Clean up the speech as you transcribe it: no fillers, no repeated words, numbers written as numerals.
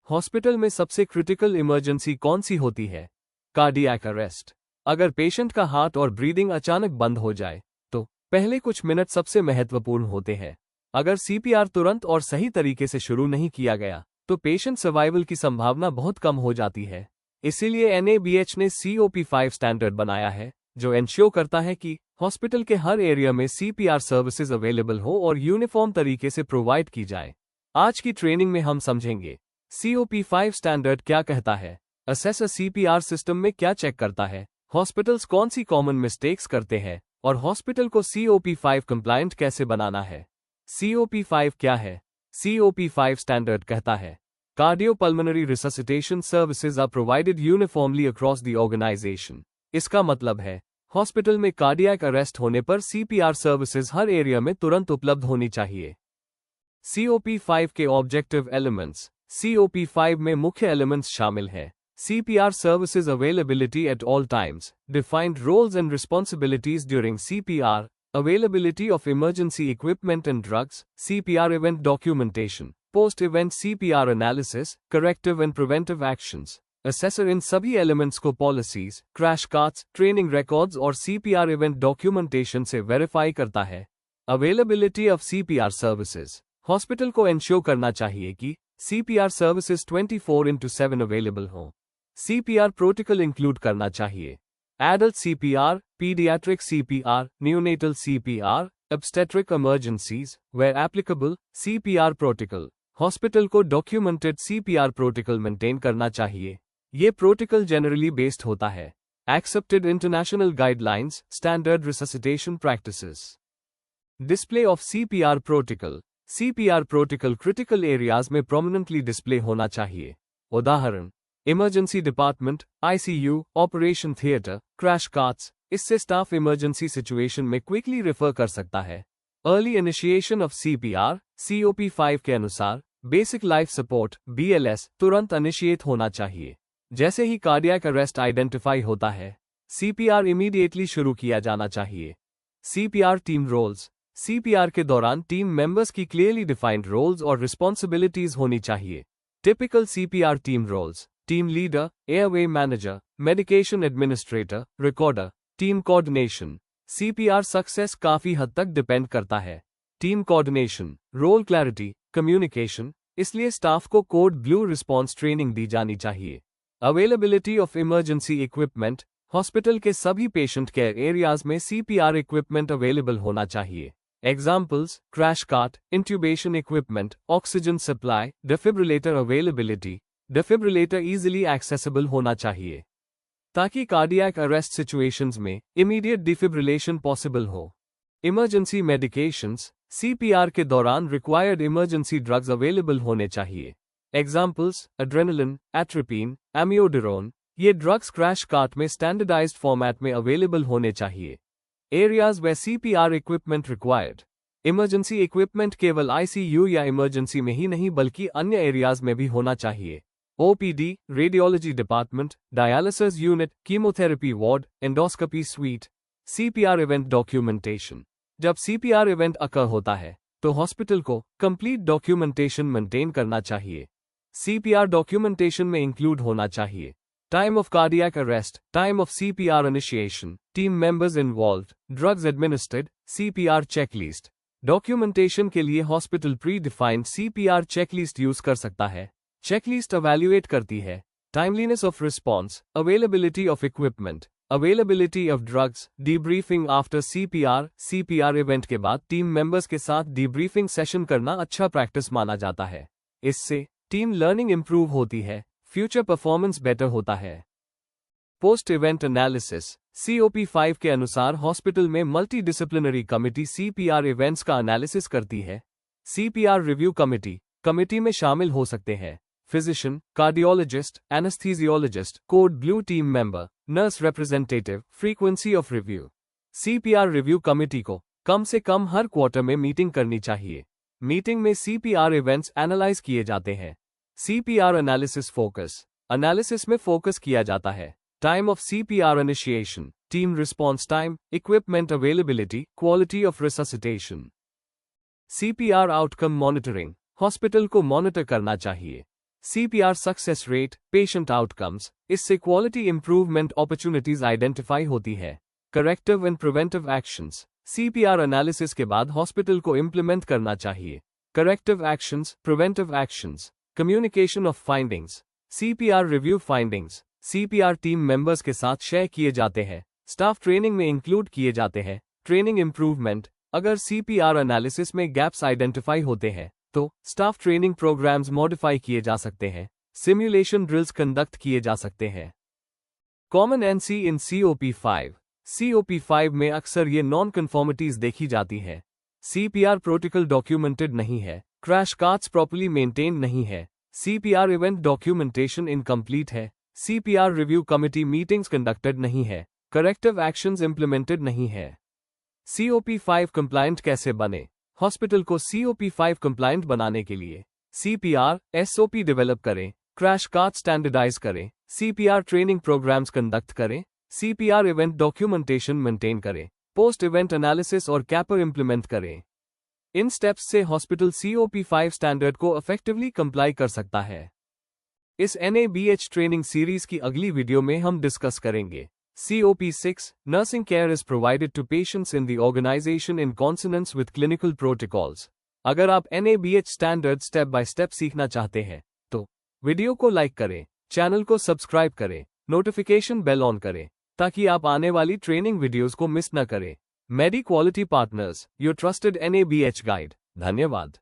Hospital में सबसे critical emergency कौन सी होती है? Cardiac arrest. अगर पेशेंट का हार्ट और ब्रीदिंग अचानक बंद हो जाए तो पहले कुछ मिनट सबसे महत्वपूर्ण होते हैं। अगर सीपीआर तुरंत और सही तरीके से शुरू नहीं किया गया तो पेशेंट सर्वाइवल की संभावना बहुत कम हो जाती है। इसीलिए एनएबीएच ने COP5 स्टैंडर्ड बनाया है, जो एंश्योर करता है कि हॉस्पिटल के हर एरिया में सीपीआर सर्विसेज अवेलेबल हो और यूनिफॉर्म तरीके से प्रोवाइड की जाए। आज की ट्रेनिंग में हम समझेंगे COP5 स्टैंडर्ड क्या कहता है, असेसर सीपीआर सिस्टम में क्या चेक करता है, हॉस्पिटल्स कौन सी कॉमन मिस्टेक्स करते हैं और हॉस्पिटल को COP5 कंप्लायंट कैसे बनाना है। COP5 क्या है? COP5 स्टैंडर्ड कहता है cardiopulmonary resuscitation services are provided uniformly across the organisation. इसका मतलब है हॉस्पिटल में कार्डियक अरेस्ट होने पर सीपीआर सर्विसेज हर एरिया में तुरंत उपलब्ध होनी चाहिए। COP5 के ऑब्जेक्टिव एलिमेंट्स। COP5 में मुख्य एलिमेंट्स शामिल हैं: CPR services availability at all times, defined roles and responsibilities during CPR, availability of emergency equipment and drugs, CPR event documentation, post-event CPR analysis, corrective and preventive actions. Assessor इन सभी elements को policies, crash carts, training records और CPR event documentation से verify करता है। Availability of CPR services. Hospital को ensure करना चाहिए कि CPR सर्विसेज 24/7 अवेलेबल हों। CPR प्रोटोकॉल इंक्लूड करना चाहिए: adult CPR, paediatric CPR, neonatal CPR, obstetric emergencies, where applicable, CPR protocol. Hospital को डॉक्यूमेंटेड CPR प्रोटोकॉल मेंटेन करना चाहिए। ये प्रोटोकॉल जनरली बेस्ड होता है accepted international guidelines, standard resuscitation practices. Display of CPR protocol. CPR protocol critical areas में prominently display होना चाहिए। उदाहरण: emergency department, ICU, operation theatre, crash carts. इससे स्टाफ इमरजेंसी सिचुएशन में क्विकली रेफर कर सकता है। Early initiation of CPR। COP5 के अनुसार बेसिक लाइफ सपोर्ट BLS तुरंत इनिशिएट होना चाहिए। जैसे ही कार्डियक अरेस्ट आइडेंटिफाई होता है, CPR इमीडिएटली शुरू किया जाना चाहिए। CPR team roles. CPR के दौरान टीम मेंबर्स की क्लियरली डिफाइंड रोल्स और रिस्पॉन्सिबिलिटीज होनी चाहिए। Typical CPR team roles: team leader, airway manager, medication administrator, recorder. Team coordination. CPR success काफी हद तक डिपेंड करता है team coordination, role clarity, communication, इसलिए स्टाफ को कोड ब्लू रिस्पॉन्स ट्रेनिंग दी जानी चाहिए। Availability of emergency equipment. Hospital के सभी पेशेंट केयर एरियाज में CPR इक्विपमेंट अवेलेबल होना चाहिए। Examples: crash cart, intubation equipment, oxygen supply, defibrillator availability. Defibrillator easily accessible होना चाहिए ताकि कार्डियक अरेस्ट सिचुएशंस में इमीडिएट डिफिब्रिलेशन पॉसिबल हो। Emergency medications. CPR के दौरान रिक्वायर्ड इमरजेंसी ड्रग्स अवेलेबल होने चाहिए। Examples: adrenaline, atropine, amiodarone. ये ड्रग्स क्रैश कार्ट में स्टैंडर्डाइज्ड फॉर्मेट में अवेलेबल होने चाहिए। Areas where CPR equipment required. Emergency equipment केवल ICU या इमरजेंसी में ही नहीं बल्कि अन्य एरियाज में भी होना चाहिए। OPD, radiology department, dialysis unit, chemotherapy ward, endoscopy sweet. CPR event documentation. जब CPR इवेंट अकर होता है तो हॉस्पिटल को कंप्लीट डॉक्यूमेंटेशन मेंटेन करना चाहिए। CPR डॉक्यूमेंटेशन में इंक्लूड होना चाहिए time of cardiac arrest, time of CPR initiation, team members involved, drugs administered, CPR checklist. Documentation के लिए hospital pre defined CPR checklist use कर सकता है। चेकलिस्ट अवैल्यूएट करती है timeliness of response, availability of equipment, availability of drugs, debriefing after CPR event के बाद team members के साथ डीब्रीफिंग सेशन करना अच्छा प्रैक्टिस माना जाता है। इससे टीम लर्निंग इंप्रूव होती है, फ्यूचर परफॉर्मेंस बेटर होता है। Post event analysis. COP5 के अनुसार हॉस्पिटल में multi disciplinary committee CPR events का एनालिसिस करती है। CPR रिव्यू कमिटी में शामिल हो सकते हैं physician, cardiologist, anaesthesiologist, code blue team member, nurse representative. Frequency of review. CPR review committee को कम से कम हर क्वार्टर में मीटिंग करनी चाहिए। मीटिंग में CPR इवेंट्स एनालाइज किए जाते हैं। CPR analysis focus. एनालिसिस में फोकस किया जाता है time of CPR initiation, team response time, equipment availability, quality of resuscitation. CPR outcome monitoring. Hospital को मॉनिटर करना चाहिए CPR success rate, patient outcomes, इससे क्वालिटी इंप्रूवमेंट अपॉर्चुनिटीज आइडेंटिफाई होती है। Corrective and preventive actions, CPR analysis के बाद hospital को implement करना चाहिए। Corrective actions, preventive actions, communication of findings, CPR review findings, CPR team members के साथ शेयर किए जाते हैं, स्टाफ ट्रेनिंग में इंक्लूड किए जाते हैं। ट्रेनिंग इंप्रूवमेंट, अगर CPR एनालिसिस में गैप्स आइडेंटिफाई होते हैं तो स्टाफ ट्रेनिंग प्रोग्राम्स मॉडिफाई किए जा सकते हैं, सिमुलेशन ड्रिल्स कंडक्ट किए जा सकते हैं। कॉमन एनसी इन COP5, COP5 में अक्सर ये नॉन कन्फॉर्मिटीज देखी जाती है। CPR प्रोटोकॉल डॉक्यूमेंटेड नहीं है, क्रैश कार्ट्स प्रॉपर्ली मेंटेन नहीं है, CPR इवेंट डॉक्यूमेंटेशन इनकम्प्लीट है, CPR review committee meetings conducted नहीं है, करेक्टिव एक्शंस इंप्लीमेंटेड नहीं है। COP5 कंप्लायंट कैसे बने? हॉस्पिटल को COP5 कंप्लायंट बनाने के लिए CPR SOP डेवलप करें, क्रैश कार्ट स्टैंडर्डाइज करें, CPR ट्रेनिंग प्रोग्राम्स कंडक्ट करें, CPR इवेंट डॉक्यूमेंटेशन मेंटेन करें, पोस्ट इवेंट एनालिसिस और कैपर इंप्लीमेंट करें। इन स्टेप्स से हॉस्पिटल COP5 स्टैंडर्ड को इफेक्टिवली कंप्लाई कर सकता है। इस NABH ट्रेनिंग सीरीज की अगली वीडियो में हम डिस्कस करेंगे COP6, nursing care is provided to patients in the organization in consonance with clinical protocols। अगर आप NABH standard step by step सीखना चाहते हैं तो वीडियो को लाइक करें, चैनल को सब्सक्राइब करें, नोटिफिकेशन बेल ऑन करें ताकि आप आने वाली ट्रेनिंग वीडियोस को मिस न करें। Medi quality partners, your trusted NABH guide. धन्यवाद।